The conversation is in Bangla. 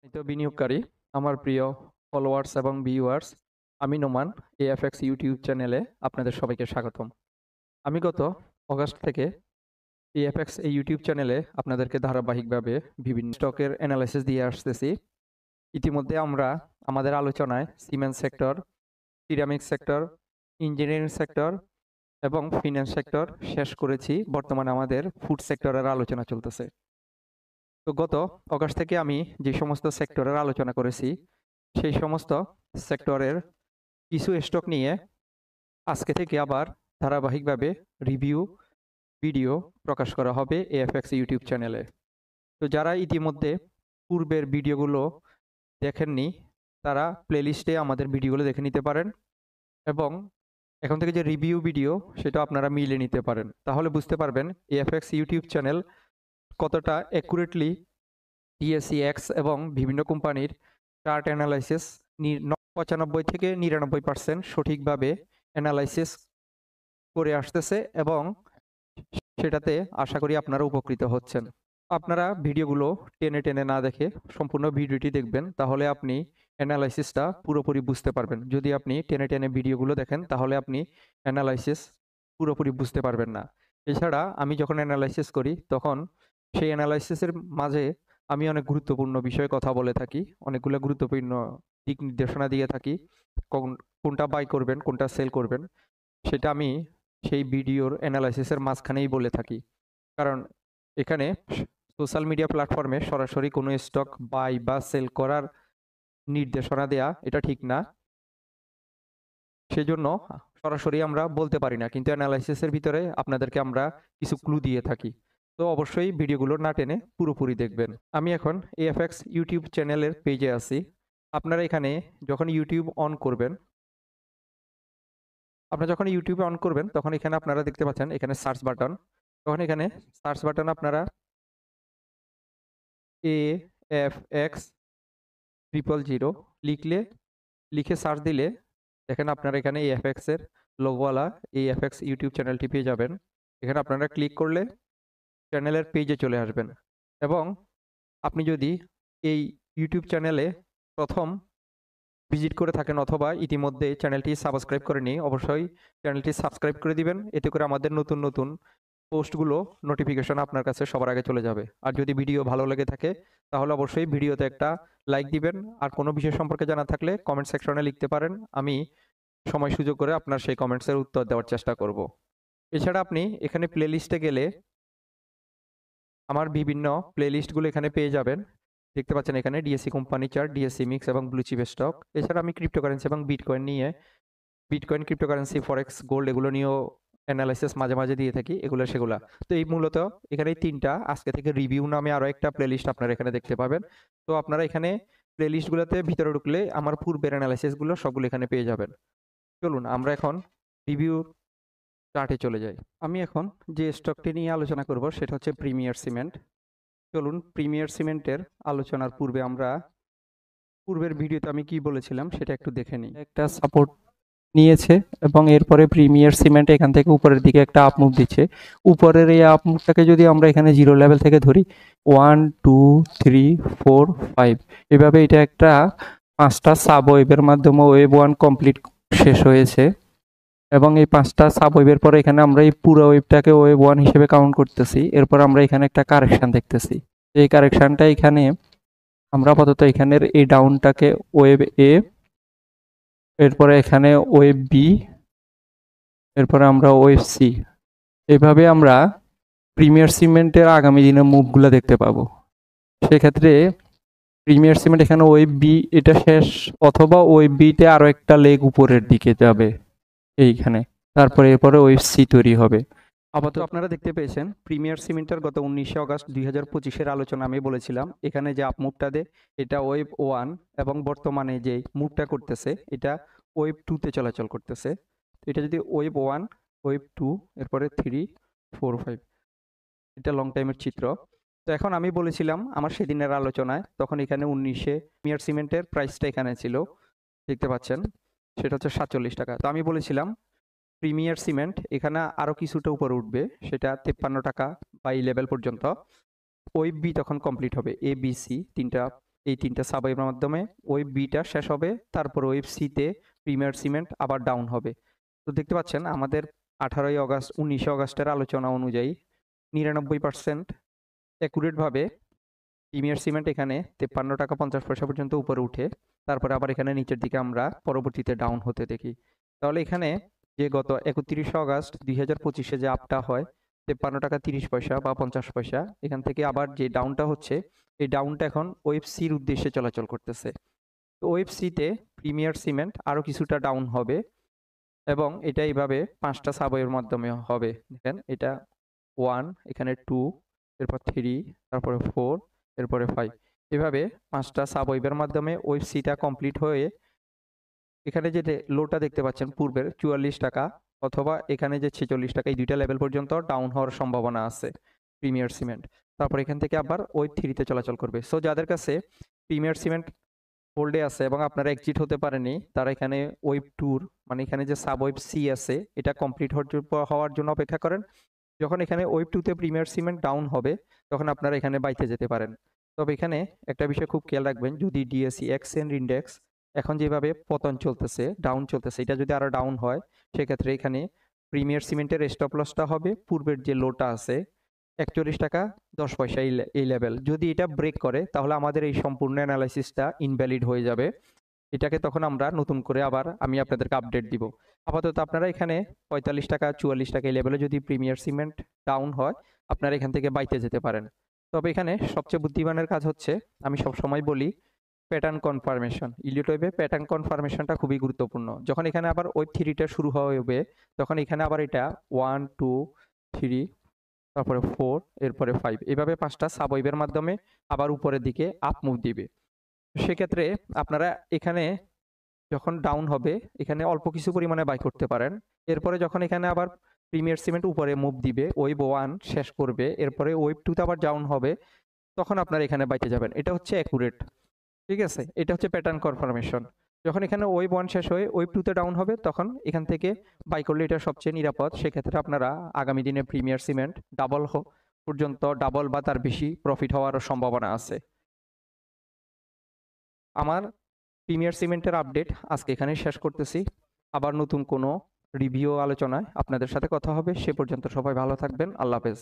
বিনিয়োগকারী, আমার প্রিয় ফলোয়ার্স এবং ভিউয়ার্স, আমি নোমান এএফএক্স ইউটিউব চ্যানেলে আপনাদের সবাইকে স্বাগতম। আমি গত অগাস্ট থেকে এএফএক্স এই ইউটিউব চ্যানেলে আপনাদেরকে ধারাবাহিকভাবে বিভিন্ন স্টকের অ্যানালাইসিস দিয়ে আসতেছি। ইতিমধ্যে আমরা আমাদের আলোচনায় cement sector, ceramic sector, engineering sector এবং ফিন্যান্স সেক্টর শেষ করেছি। বর্তমানে আমাদের ফুড সেক্টরের আলোচনা চলতেছে। তো গত অগাস্ট থেকে আমি যে সমস্ত সেক্টরের আলোচনা করেছি সেই সমস্ত সেক্টরের কিছু স্টক নিয়ে আজকে থেকে আবার ধারাবাহিকভাবে রিভিউ ভিডিও প্রকাশ করা হবে এএফএক্স ইউটিউব চ্যানেলে। তো যারা ইতিমধ্যে পূর্বের ভিডিওগুলো দেখেননি তারা প্লেলিস্টে আমাদের ভিডিওগুলো দেখে নিতে পারেন এবং এখন থেকে যে রিভিউ ভিডিও সেটা আপনারা মিলে নিতে পারেন। তাহলে বুঝতে পারবেন এএফএক্স ইউটিউব চ্যানেল কতটা অ্যাকুরেটলি ডিএসই এক্স এবং বিভিন্ন কোম্পানির চার্ট অ্যানালাইসিস 95 থেকে 99% সঠিকভাবে অ্যানালাইসিস করে আসতেছে এবং সেটাতে আশা করি আপনারা উপকৃত হচ্ছেন। আপনারা ভিডিওগুলো টেনে টেনে না দেখে সম্পূর্ণ ভিডিওটি দেখবেন, তাহলে আপনি অ্যানালাইসিসটা পুরোপুরি বুঝতে পারবেন। যদি আপনি টেনে টেনে ভিডিওগুলো দেখেন তাহলে আপনি অ্যানালাইসিস পুরোপুরি বুঝতে পারবেন না। এছাড়া আমি যখন অ্যানালাইসিস করি তখন সেই অ্যানালাইসিসের মাঝে আমি অনেক গুরুত্বপূর্ণ বিষয়ে কথা বলে থাকি, অনেকগুলো গুরুত্বপূর্ণ দিক নির্দেশনা দিয়ে থাকি। কোনটা বাই করবেন, কোনটা সেল করবেন, সেটা আমি সেই ভিডিওর অ্যানালাইসিসের মাঝখানেই বলে থাকি। কারণ এখানে সোশ্যাল মিডিয়া প্ল্যাটফর্মে সরাসরি কোনো স্টক বাই বা সেল করার নির্দেশনা দেয়া এটা ঠিক না। সেজন্য সরাসরি আমরা বলতে পারি না, কিন্তু অ্যানালাইসিসের ভিতরে আপনাদেরকে আমরা কিছু ক্লু দিয়ে থাকি। তো অবশ্যই ভিডিওগুলো না টেনে পুরোপুরি দেখবেন। আমি এখন এএফএক্স ইউটিউব চ্যানেলের পেজে আছি। আপনারা এখানে যখন ইউটিউব অন করবেন, আপনারা যখন ইউটিউবে অন করবেন তখন এখানে আপনারা দেখতে পাচ্ছেন এখানে সার্চ বাটন। তখন এখানে সার্চ বাটন আপনারা এএফএক্স 000 লিখে সার্চ দিলে দেখেন আপনারা এখানে এএফএক্স এর লোগোওয়ালা এএফএক্স ইউটিউব চ্যানেলটি পেয়ে যাবেন। এখানে আপনারা ক্লিক করলে চ্যানেলের পেজে চলে আসবেন এবং আপনি যদি এই ইউটিউব চ্যানেলে প্রথম ভিজিট করে থাকেন অথবা ইতিমধ্যে চ্যানেলটি সাবস্ক্রাইব করেনি, অবশ্যই চ্যানেলটি সাবস্ক্রাইব করে দিবেন। এতে করে আমাদের নতুন নতুন পোস্টগুলো নোটিফিকেশন আপনার কাছে সবার আগে চলে যাবে। আর যদি ভিডিও ভালো লেগে থাকে তাহলে অবশ্যই ভিডিওতে একটা লাইক দিবেন। আর কোনো বিষয় সম্পর্কে জানা থাকলে কমেন্ট সেকশনে লিখতে পারেন, আমি সময় সুযোগ করে আপনার সেই কমেন্টসের উত্তর দেওয়ার চেষ্টা করব। এছাড়া আপনি এখানে প্লেলিস্টে গেলে আমার বিভিন্ন প্লেলিস্টগুলো এখানে পেয়ে যাবেন। দেখতে পাচ্ছেন এখানে DSC company chart, DSC mix এবং ব্লু চিপ স্টক। এছাড়া আমি ক্রিপ্টোকারেন্সি এবং বিটকয়েন, ক্রিপ্টোকারেন্সি, ফরেক্স, গোল্ড এগুলো নিয়েও অ্যানালাইসিস মাঝে মাঝে দিয়ে থাকি, এগুলো সেগুলা। তো এই মূলত এখানে এই তিনটা আজকে থেকে রিভিউ নামে আরো একটা প্লেলিস্ট আপনারা এখানে দেখতে পাবেন। তো আপনারা এখানে প্লেলিস্টগুলোতে ভিতরে ঢুকলে আমার পূর্বের অ্যানালাইসিসগুলো সবগুলো এখানে পেয়ে যাবেন। চলুন আমরা এখন রিভিউ চার্টে চলে যাই। আমি এখন যে স্টকটি নিয়ে আলোচনা করব সেটা হচ্ছে প্রিমিয়ার সিমেন্ট। চলুন প্রিমিয়ার সিমেন্টের আলোচনার পূর্বে আমরা পূর্বের ভিডিওতে আমি কি বলেছিলাম সেটা একটু দেখে নিই। একটা সাপোর্ট নিয়েছে এবং এরপরে প্রিমিয়ার সিমেন্ট এখান থেকে উপরের দিকে একটা আপ মুভ দিচ্ছে। উপরের এই আপ মুভটাকে যদি আমরা এখানে জিরো লেভেল থেকে ধরি 1 2 3 4 5, এভাবে এটা একটা 5টা সাব ওয়েভের মাধ্যমে ওয়েভ 1 কমপ্লিট শেষ হয়েছে এবং এই 5টা সাব ওয়েভের পরে এখানে আমরা এই পুরো ওয়েভটাকে ওয়েভ 1 হিসেবে কাউন্ট করতেছি। এরপর আমরা এখানে একটা কারেকশন দেখতেছি। এই কারেকশনটা এখানে আমরা আপাতত এখানের এই ডাউনটাকে ওয়েভ এ, এরপরে এখানে ওয়েভ বি, এরপরে আমরা ওয়েভ সি, এভাবে আমরা প্রিমিয়ার সিমেন্টের আগামী দিনের মুভগুলো দেখতে পাবো। সেক্ষেত্রে প্রিমিয়ার সিমেন্ট এখানে ওয়েভ বি এটা শেষ, অথবা ওয়েভ বিতে আরো একটা লেগ উপরের দিকে যাবে এইখানে, তারপরে এরপরে ওয়েভ সি তৈরি হবে। আপাতত আপনারা দেখতে পেয়েছেন প্রিমিয়ার সিমেন্টের গত 19শে আগস্ট 2025-এর আলোচনা আমি বলেছিলাম এখানে যে আপ মুভটা দেয় এটা ওয়েভ 1 এবং বর্তমানে যে মুভটা করতেছে এটা ওয়েভ 2 তে চলাচল করতেছে। তো এটা যদি ওয়েভ 1, ওয়েভ 2, এরপরে 3 4 5, এটা লং টাইমের চিত্র। তো এখন আমি বলেছিলাম আমার সেদিনের আলোচনায় তখন এখানে 19-এ প্রিমিয়ার সিমেন্টের প্রাইসটা এখানে ছিল, দেখতে পাচ্ছেন সেটা হচ্ছে 47 টাকা। তো আমি বলেছিলাম প্রিমিয়ার সিমেন্ট এখানে আরো কিছুটা উপরে উঠবে, সেটা 53 টাকা বা এই লেভেল পর্যন্ত। ওয়েভ বি তখন কমপ্লিট হবে, এ বি সি তিনটা এই 3টা সাবওয়েভের মাধ্যমে ওয়েভ বিটা শেষ হবে, তারপর ওয়েভ সিতে প্রিমিয়ার সিমেন্ট আবার ডাউন হবে। তো দেখতে পাচ্ছেন আমাদের 18ই অগাস্ট 19 অগাস্টের আলোচনা অনুযায়ী 99% অ্যাকুরেটভাবে প্রিমিয়ার সিমেন্ট এখানে 53 টাকা 50 পয়সা পর্যন্ত উপরে উঠে তারপরে আবার এখানে নিচের দিকে আমরা পরবর্তীতে ডাউন হতে দেখি। তাহলে এখানে যে গত 31 অগাস্ট 2025-এ যে আপটা হয় 53 টাকা 30 পয়সা বা 50 পয়সা, এখান থেকে আবার যে ডাউনটা হচ্ছে এই ডাউনটা এখন ওয়েভ সির উদ্দেশ্যে চলাচল করতেছে। তো ওয়েভ সিতে প্রিমিয়ার সিমেন্ট আরও কিছুটা ডাউন হবে এবং এটা এইভাবে 5টা সাবওয়েভের মাধ্যমে হবে। দেখেন এটা 1, এখানে 2, এরপর 3, তারপরে 4, এরপরে 5, এভাবে 5টা সাবওয়েভের মাধ্যমে ওয়েভ সিটা কমপ্লিট হয়ে এখানে যে লোটা দেখতে পাচ্ছেন পূর্বের 44 টাকা অথবা এখানে যে 46 টাকা, এই দুইটা লেভেল পর্যন্ত ডাউন হওয়ার সম্ভাবনা আছে প্রিমিয়ার সিমেন্ট। তারপর এখান থেকে আবার ওয়েভ 3-তে চলাচল করবে। সো যাদের কাছে প্রিমিয়ার সিমেন্ট হোল্ডে আছে এবং আপনারা এক্সিট হতে পারেনি, তারা এখানে ওয়েভ 2 মানে এখানে যে সাবওয়েভ সি আছে এটা কমপ্লিট হওয়ার জন্য অপেক্ষা করেন। যখন এখানে ওয়েভ 2-তে প্রিমিয়ার সিমেন্ট ডাউন হবে তখন আপনারা এখানে বাইতে যেতে পারেন। তবে এখানে একটা বিষয় খুব খেয়াল রাখবেন, যদি ডিএসই এক্সচেঞ্জ ইন্ডেক্স এখন যেভাবে পতন চলতেছে, ডাউন চলতেছে, এটা যদি আরো ডাউন হয় সেক্ষেত্রে এখানে প্রিমিয়ার সিমেন্টের স্টপ লসটা হবে পূর্বের যে লোটা আছে 41 টাকা 10 পয়সা, এই লেভেল যদি এটা ব্রেক করে তাহলে আমাদের এই সম্পূর্ণ অ্যানালাইসিসটা ইনভ্যালিড হয়ে যাবে। এটাকে তখন আমরা নতুন করে আবার আমি আপনাদেরকে আপডেট দিব। আপাতত আপনারা এখানে 45 টাকা 44 টাকা এই লেভেলে যদি প্রিমিয়ার সিমেন্ট ডাউন হয় আপনারা এখান থেকে বাইতে যেতে পারেন। তবে এখানে সবচেয়ে বুদ্ধিমানের কাজ হচ্ছে, আমি সবসময় বলি, প্যাটার্ন কনফার্মেশন। ইলিট ওয়েবে প্যাটার্ন কনফার্মেশনটা খুবই গুরুত্বপূর্ণ। যখন এখানে আবার ওয়েভ 3টা শুরু হবে তখন এখানে আবার এটা 1 2 3 তারপরে 4 এরপরে 5, এভাবে 5টা সাবওয়েভের মাধ্যমে আবার উপরের দিকে আপ মুভ দিবে। সেক্ষেত্রে আপনারা এখানে যখন ডাউন হবে এখানে অল্প কিছু পরিমাণে বাই করতে পারেন। এরপরে যখন এখানে আবার প্রিমিয়ার সিমেন্ট উপরে মুভ দিবে, ওয়েভ 1 শেষ করবে, এরপরে ওয়েভ 2তে আবার ডাউন হবে, তখন আপনারা এখানে বাইতে যাবেন। এটা হচ্ছে অ্যাকুরেট, ঠিক আছে? এটা হচ্ছে প্যাটার্ন কনফার্মেশন। যখন এখানে ওয়েভ 1 শেষ হয়ে ওয়েভ 2তে ডাউন হবে তখন এখান থেকে বাই করলে এটা সবচেয়ে নিরাপদ। সেক্ষেত্রে আপনারা আগামী দিনে প্রিমিয়ার সিমেন্ট ডাবল পর্যন্ত, ডাবল বা তার বেশি প্রফিট হওয়ার সম্ভাবনা আছে। আমার প্রিমিয়ার সিমেন্টের আপডেট আজকে এখানেই শেষ করতেছি। আবার নতুন কোনো রিভিউ আলোচনায় আপনাদের সাথে কথা হবে। সে পর্যন্ত সবাই ভালো থাকবেন। আল্লাহ হাফেজ।